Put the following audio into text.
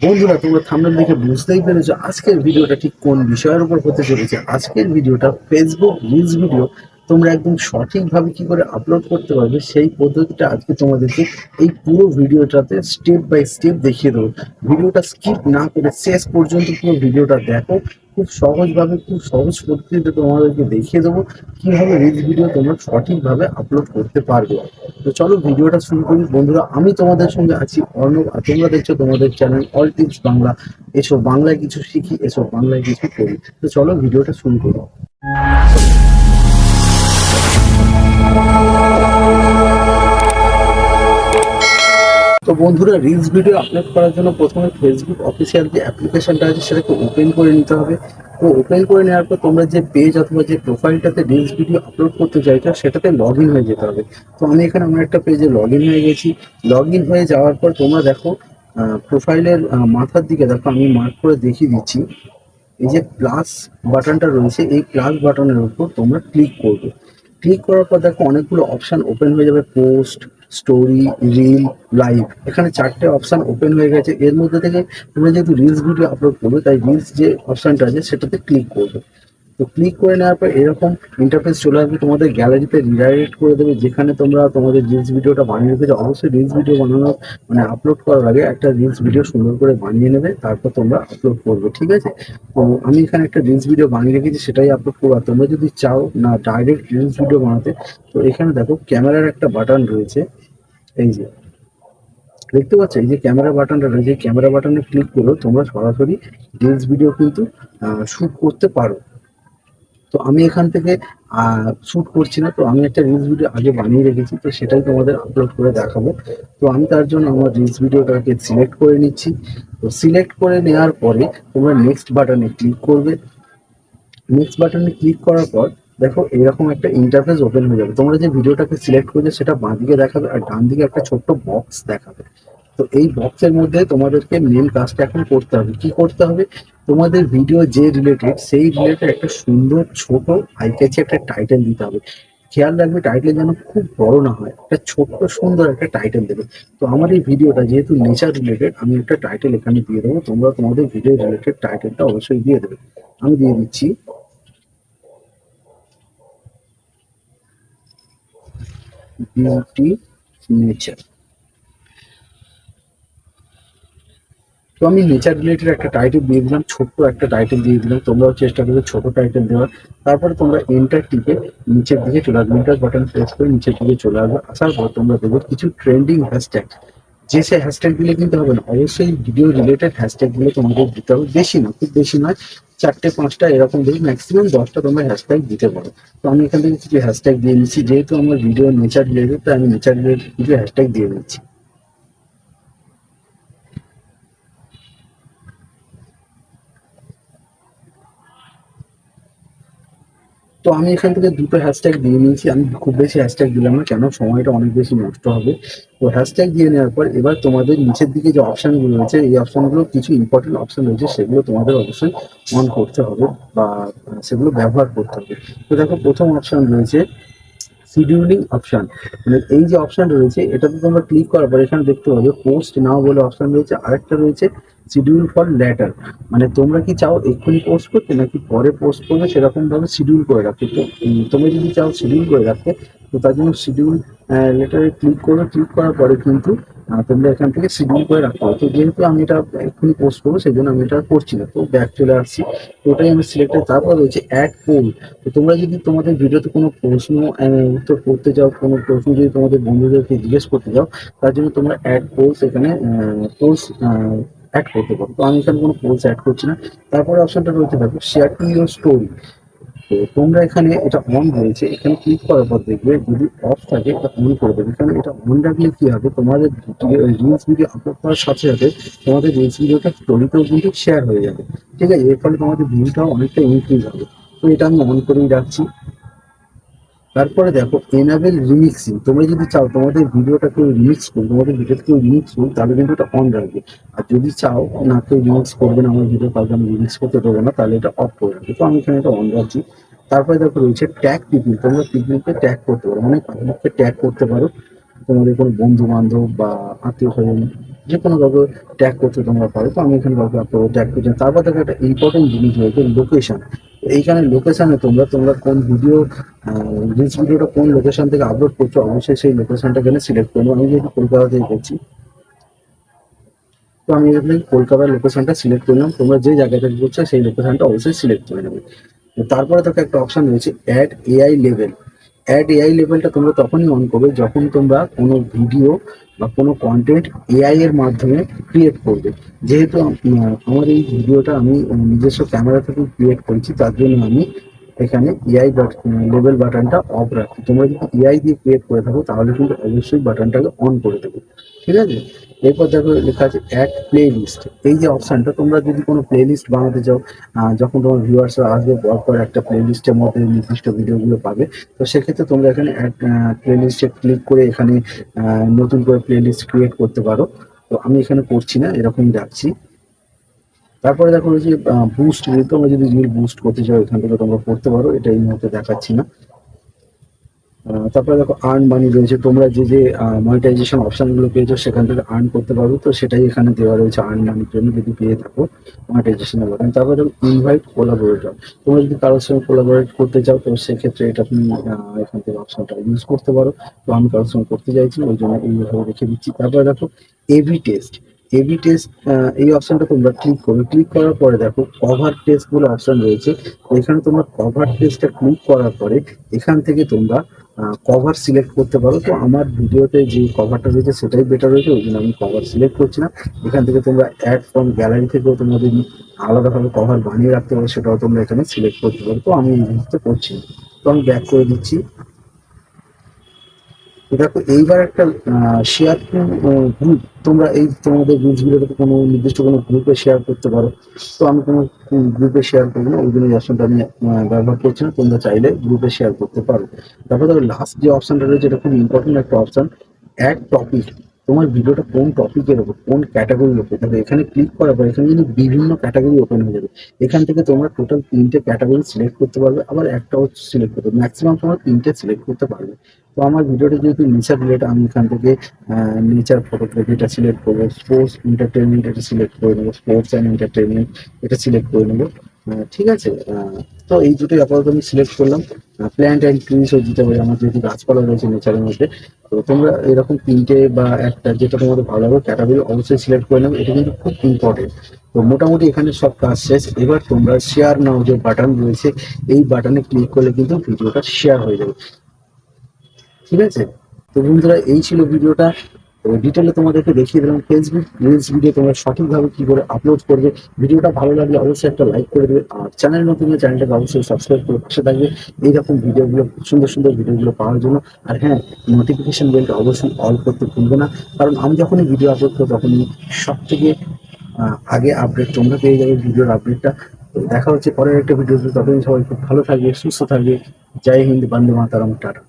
বন্ধুরা, তোমরা থাম্বনেল দেখে বুঝতেই পেরেছো আজকের ভিডিওটা ঠিক কোন বিষয়ের উপর হতে চলেছে। আজকের ভিডিওটা ফেসবুক রিলস ভিডিও তোমরা একদম সঠিকভাবে কি করে আপলোড করতে পারবে সেই পদ্ধতিটা আজকে তোমাদেরকে এই পুরো ভিডিওটাতে স্টেপ বাই স্টেপ দেখিয়ে দেবো। ভিডিওটা স্কিপ না করে শেষ পর্যন্ত পুরো ভিডিওটা দেখো। খুব সহজভাবে, খুব সহজ পদ্ধতিতে তোমাদেরকে দেখিয়ে দেবো কিভাবে রিলস ভিডিও তোমরা সঠিকভাবে আপলোড করতে পারবে। তো চলো ভিডিওটা শুরু করি। বন্ধুরা, আমি তোমাদের সঙ্গে আছি অর্ণব, আর তোমরা দেখছো তোমাদের চ্যানেল অল টিপস বাংলা। এসো বাংলায় কিছু শিখি, এসো বাংলায় কিছু করি। তো চলো ভিডিওটা শুরু করি। তো বন্ধুরা, রিলস ভিডিও আপলোড করার জন্য প্রথমে ফেসবুক অফিসিয়াল যে অ্যাপ্লিকেশনটা আছে সেটাকে ওপেন করে নিতে হবে। তো ওপেন করে নেওয়ার পর তোমরা যে পেজ অথবা যে প্রোফাইলটাতে রিলস ভিডিও আপলোড করতে চাইছো সেটাতে লগ ইন হয়ে যেতে হবে। তো আমি এখানে আমার একটা পেজে লগ ইন হয়ে গেছি। লগ ইন হয়ে যাওয়ার পর তোমরা দেখো প্রোফাইলের মাথার দিকে দেখো, আমি মার্ক করে দেখিয়ে দিচ্ছি। এই যে প্লাস বাটনটা রয়েছে, এই প্লাস বাটনের উপর তোমরা ক্লিক করবে। ক্লিক করার পর দেখো অনেকগুলো অপশান ওপেন হয়ে যাবে, পোস্ট, স্টোরি, রিল, লাইভ। এখানে চারটে অপশান ওপেন হয়ে গেছে। এর মধ্যে থেকে তোমরা যেহেতু রিলস ভিডিও আপলোড করবে তাই রিলস যে অপশানটা আছে সেটাতে ক্লিক করবে। তো ক্লিক করে নেওয়ার পর এরকম ইন্টারফেস চলে আসবে, তোমাদের গ্যালারিতে রিডাইরেক্ট করে দেবে যেখানে তোমরা তোমাদের রিলস ভিডিওটা বানিয়ে রেখেছো। অবশ্যই রিলস ভিডিও বানানোর আপলোড করার আগে একটা রিলস ভিডিও সুন্দর করে বানিয়ে নেবে, তারপর তোমরা আপলোড করবে, ঠিক আছে? তো আমি এখানে একটা রিলস ভিডিও বানিয়ে রেখেছি, সেটাই আপলোড করবো। আর তোমরা যদি চাও না ডাইরেক্ট রিলস ভিডিও বানাতে, তো এখানে দেখো ক্যামেরার একটা বাটন রয়েছে। এই যে দেখতে পাচ্ছ, এই যে ক্যামেরা বাটনটা রয়েছে, ক্যামেরা বাটনে ক্লিক করলেও তোমরা সরাসরি রিলস ভিডিও কিন্তু শুট করতে পারো। তো আমি এখান থেকে শ্যুট করছি না, তো আমি একটা রিলস ভিডিও আগে বানিয়ে রেখেছি, তো সেটাই তোমাদের আপলোড করে দেখাবো। তো আমি তার জন্য আমার রিলস ভিডিওটাকে সিলেক্ট করে নিচ্ছি। তো সিলেক্ট করে নেওয়ার পরে তোমরা নেক্সট বাটনে ক্লিক করবে। নেক্সট বাটনে ক্লিক করার পর দেখো এরকম একটা ইন্টারফেস ওপেন হয়ে যাবে। তোমরা যে ভিডিওটাকে সিলেক্ট করেছো সেটা বাঁ দিকে দেখাবে, আর ডান দিকে একটা ছোট্ট বক্স দেখাবে। তো এই বক্সের মধ্যে তোমাদেরকে মেন কাজটা এখন করতে হবে। কি করতে হবে? তোমাদের ভিডিও যে রিলেটেড সেই রিলেটেড একটা সুন্দর ছোট আই ক্যাচি একটা টাইটেল দিতে হবে। খেয়াল রাখবে টাইটেল যেন খুব বড় না হয়, একটা ছোট্ট সুন্দর একটা টাইটেল দেবে। তো আমার এই ভিডিওটা যেহেতু নেচার রিলেটেড, আমি একটা টাইটেল এখানে দিয়ে দেবো। তোমরা তোমাদের ভিডিও রিলেটেড টাইটেলটা অবশ্যই দিয়ে দেবে। আমি দিয়ে দিচ্ছি বিউটি নেচার। তো আমি নেচার রিলেটেড একটা টাইটেল দিয়ে দিলাম, ছোট্ট একটা টাইটেল দিয়ে দিলাম। তোমরাও চেষ্টা করবে ছোট টাইটেল দেওয়ার। তারপরে তোমরা এন্টার টিপে নিচের দিকে চলে আসবে, এন্টার বাটন প্রেস করে নিচের দিকে চলে আসবে। আসার পর তোমরা দেখবে কিছু ট্রেন্ডিং হ্যাশট্যাগ, যে সে হ্যাশট্যাগ দিলে কিন্তু হবে না, অবশ্যই ভিডিও রিলেটেড হ্যাশট্যাগ গুলো তোমাদের দিতে হবে। বেশি না, খুব বেশি নয়, চারটে পাঁচটা এরকম দেবে, ম্যাক্সিমাম 10টা তোমরা হ্যাশট্যাগ দিতে পারো। তো আমি এখান থেকে কিছু হ্যাশট্যাগ দিয়ে নিচ্ছি, যেহেতু আমার ভিডিও নেচার রিলেটেড তাই আমি নেচার রিলেটেড কিছু হ্যাশট্যাগ দিয়ে নিচ্ছি। তো আমি এখান থেকে দুটো হ্যাশট্যাগ দিয়ে নিয়েছি। আমি খুব বেশি হ্যাশট্যাগ দিলাম না, কেন সময়টা অনেক বেশি নষ্ট হবে। তো হ্যাশট্যাগ দিয়ে নেওয়ার পর এবার তোমাদের নিচের দিকে যে অপশানগুলো রয়েছে, এই অপশানগুলো কিছু ইম্পর্টেন্ট অপশান রয়েছে, সেগুলো তোমাদের অবশ্যই অন করতে হবে বা সেগুলো ব্যবহার করতে হবে। তো দেখো প্রথম অপশান রয়েছে শিডিউলিং অপশান। মানে এই যে অপশানটা রয়েছে এটাতে তোমরা ক্লিক করার পর এখানে দেখতে পাবে পোস্ট নাও বলে অপশান রয়েছে, আরেকটা রয়েছে শিডিউল ফর লেটার। মানে তোমরা কি চাও এক্ষুনি পোস্ট করতে নাকি পরে পোস্ট করবে, সেরকম ভাবে শিডিউল করে রাখতে। তো তোমরা যদি চাও শিডিউল করে রাখতে, তো তার জন্য শিডিউল লেটারে ক্লিক করবে। ক্লিক করার পরে কিন্তু তোমরা এখান থেকে শিডিউল করে রাখতে হবে। তো যেহেতু আমি এটা এক্ষুনি পোস্ট করবো সেই জন্য আমি এটা করছি না, তো ব্যাক চলে আসছি। তো ওটাই আমি সিলেক্ট। তারপর রয়েছে অ্যাড পোল। তো তোমরা যদি তোমাদের ভিডিওতে কোনো প্রশ্ন উত্তর করতে চাও, কোনো প্রশ্ন যদি তোমাদের বন্ধুদেরকে জিজ্ঞেস করতে চাও, তার জন্য তোমরা অ্যাড পোলস এখানে পোলস অ্যাড করতে পারো। তো আমি এখানে কোনো পোলস অ্যাড করছি না। তারপরে অপশনটা রয়েছে দেখো শেয়ার টু ইউর স্টোরি। তো তোমরা এখানে এটা অন রয়েছে, এখানে ক্লিক করার পর দেখবে যদি অফ থাকে এটা অন করে দেবে। এখানে এটা অন রাখলে কি হবে, তোমাদের রিলস ভিডিও আপলোড করার সাথে সাথে তোমাদের রিলস ভিডিওটা স্টোরিতেও কিন্তু শেয়ার হয়ে যাবে, ঠিক আছে? এর ফলে তোমাদের ভিউটাও অনেকটা ইনক্রিজ হবে। তো এটা আমি অন করেই রাখছি। তারপরে দেখো এনাবেল রিমিক্সিং। তোমরা যদি চাও তোমাদের ভিডিওটা কেউ রিমিক্স করবে, তোমাদের ভিডিওতে কেউ রিমিক্স করবে, তাহলে কিন্তু এটা অন রাখবে। আর যদি চাও না কেউ রিমিক্স করবে না, আমার ভিডিও কাউকে আমি রিমিক্স করতে দেবো না, তাহলে এটা অফ করে রাখবে। তো আমি এখানে এটা অন রাখছি। তারপরে দেখো রয়েছে ট্যাগ পিপিল। তোমরা পিপিলকে ট্যাগ করতে পারো, মানে পাবলিককে ট্যাগ করতে পারো। তোমাদের কোনো বন্ধু বান্ধব বা আত্মীয় স্বজন যে কোনো কাউকে ট্যাগ করতে তোমরা পারো। তো আমি এখানে কাউকে ট্যাগ করছি। তারপর দেখো একটা ইম্পর্টেন্ট জিনিস রয়েছে লোকেশন। এইখানে লোকেশনে তোমরা তোমরা কোন ভিডিও রিলস ভিডিওটা কোন লোকেশন থেকে আপলোড করছো, অবশ্যই সেই লোকেশনটা এখানে সিলেক্ট করবো। আমি যেহেতু কলকাতা থেকে করছি, তো আমি এখানে কলকাতার লোকেশনটা সিলেক্ট করলাম। তোমরা যে জায়গা থেকে করছো সেই লোকেশনটা অবশ্যই সিলেক্ট করে নেবে। তো তারপরে দেখো একটা অপশন রয়েছে add AI level. Add AI লেভেলটা তোমরা তখনই অন করবে যখন তোমরা কোনো ভিডিও বা কোনো কন্টেন্ট এআই এর মাধ্যমে ক্রিয়েট করবে। যেহেতু আমার এই ভিডিওটা আমি নিজস্ব ক্যামেরা থেকে ক্রিয়েট করেছি, তার জন্য আমি এখানে এআই লেভেল বাটনটা অফ রাখি। তোমরা যদি এআই দিয়ে ক্রিয়েট করে থাকো তাহলে কিন্তু অবশ্যই বাটনটাকে অন করে দেবে, ঠিক আছে। এরপর দেখো লেখা আছে অ্যাড প্লে লিস্ট। এই যে অপশনটা, তোমরা যদি কোনো প্লে লিস্ট বানাতে চাও, যখন তোমার ভিউয়ার্সরা আসবে পরপর একটা প্লে লিস্টের মধ্যে নির্দিষ্ট ভিডিওগুলো পাবে, তো সেক্ষেত্রে তোমরা এখানে অ্যাড প্লে লিস্টে ক্লিক করে এখানে নতুন করে প্লে লিস্ট ক্রিয়েট করতে পারো। তো আমি এখানে করছি না, এরকমই রাখছি। তারপরে দেখো যে বুস্ট, তোমরা যদি রিল বুস্ট করতে চাও এখান থেকে তোমরা করতে পারো, এটা এই মুহূর্তে দেখাচ্ছি না। তারপরে দেখো আর্ন মানি রয়েছে। তোমরা যে যে মনিটাইজেশন অপশনগুলো পেয়েছো সেখান থেকে আর্ন করতে পারো, তো সেটাই এখানে দেওয়া রয়েছে আর্ন মানির জন্য যদি পেয়ে থাকো মনিটাইজেশনের বাটন। তারপরে দেখো ইনভাইট কোলাবোরেটর। তোমরা যদি কারোর সঙ্গে কোলাবোরেট করতে চাও তো সেক্ষেত্রে এটা তুমি এখান থেকে অপশনটা ইউজ করতে পারো। তো আমি কারোর সঙ্গে করতে চাইছি, ওই জন্য এইভাবে রেখে দিচ্ছি। তারপরে দেখো এবি টেস্ট। এবি টেস্ট, এই অপশনটা তোমরা ক্লিক করবে। ক্লিক করার পরে দেখো কভার টেস্ট বলে অপশন রয়েছে। তো এখানে তোমরা কভার টেস্টটা ক্লিক করার পরে এখান থেকে তোমরা কভার সিলেক্ট করতে পারো। তো আমার ভিডিওতে যে কভারটা রয়েছে সেটাই বেটার রয়েছে, ওই জন্য আমি কভার সিলেক্ট করছি না। এখান থেকে তোমরা অ্যাড ফ্রম গ্যালারি থেকেও তোমরা যদি আলাদাভাবে কভার বানিয়ে রাখতে পারো সেটাও তোমরা এখানে সিলেক্ট করতে পারো। তো আমি এই মুহূর্তে করছি না। তো আমি ব্যাক করে দিচ্ছি। তো দেখো এইবার একটা শেয়ার টু গ্রুপ। তোমরা এই তোমাদের রিলসগুলোকে কোনো নির্দিষ্ট কোনো গ্রুপে শেয়ার করতে পারো। তো আমি কোনো গ্রুপে শেয়ার করবো না, ওই জন্য এই অপশনটা আমি ব্যবহার করছি না। তোমরা চাইলে গ্রুপে শেয়ার করতে পারো। তারপর দেখো লাস্ট যে অপশনটা রয়েছে, এটা খুব ইম্পর্টেন্ট একটা অপশন, অ্যাড টপিক। তোমার ভিডিওটা কোন টপিকের ওপর, কোন ক্যাটাগরির ওপর, তাহলে এখানে ক্লিক করার পর এখানে কিন্তু বিভিন্ন ক্যাটাগরি ওপেন হয়ে যাবে। এখান থেকে তোমরা টোটাল 3টে ক্যাটাগরি সিলেক্ট করতে পারবে, আবার একটাও সিলেক্ট করতে পারবে, ম্যাক্সিমাম তোমরা 3টে সিলেক্ট করতে পারবে। তো আমার ভিডিওটা যেহেতু নেচার রিলেটেড, আমি এখান থেকে নেচার ফটোগ্রাফি এটা সিলেক্ট করবো। স্পোর্টস এন্টারটেনমেন্ট এটা সিলেক্ট করে নেবো, স্পোর্টস অ্যান্ড এন্টারটেনমেন্ট এটা সিলেক্ট করে নেবো। ঠিক আছে। তো এই দুটোই আপাতত আমি সিলেক্ট করলাম। প্ল্যান্ট অ্যান্ড ট্রিজও দিতে পারি, আমার যেহেতু গাছপালা রয়েছে নেচারের মধ্যে। তো তোমরা এরকম 3টে বা একটা যেটা তোমাদের ভালো লাগবে ক্যাটাগরি অবশ্যই সিলেক্ট করে নেবে, এটা কিন্তু খুব ইম্পর্টেন্ট। তো মোটামুটি এখানে সব কাজ শেষ। এবার তোমরা শেয়ার নাও যে বাটন রয়েছে, এই বাটনে ক্লিক করলে কিন্তু ভিডিওটা শেয়ার হয়ে যাবে, ঠিক আছে। তো বন্ধুরা এই ছিল ভিডিওটা। তো ডিটেলে তোমাদেরকে দেখিয়ে দিলাম ফেসবুক রিলস ভিডিও তোমরা সঠিকভাবে কি করে আপলোড করবে। ভিডিওটা ভালো লাগলে অবশ্যই একটা লাইক করে দেবে, আর চ্যানেল নতুন হলে চ্যানেলটাকে অবশ্যই সাবস্ক্রাইব করে পাশে থাকবে এইরকম ভিডিওগুলো, সুন্দর সুন্দর ভিডিওগুলো পাওয়ার জন্য। আর হ্যাঁ, নোটিফিকেশন বেলটা অবশ্যই অল করতে ভুলবে না, কারণ আমি যখনই ভিডিও আপলোড করবো তখনই সব থেকে আগে আপডেট তোমরা পেয়ে যাবে, ভিডিওর আপডেটটা। তো দেখা হচ্ছে পরের একটা ভিডিওতে, ততদিন সবাই খুব ভালো থাকবে, সুস্থ থাকবে। জয় হিন্দ, বন্দে মাতারাম, টাটা।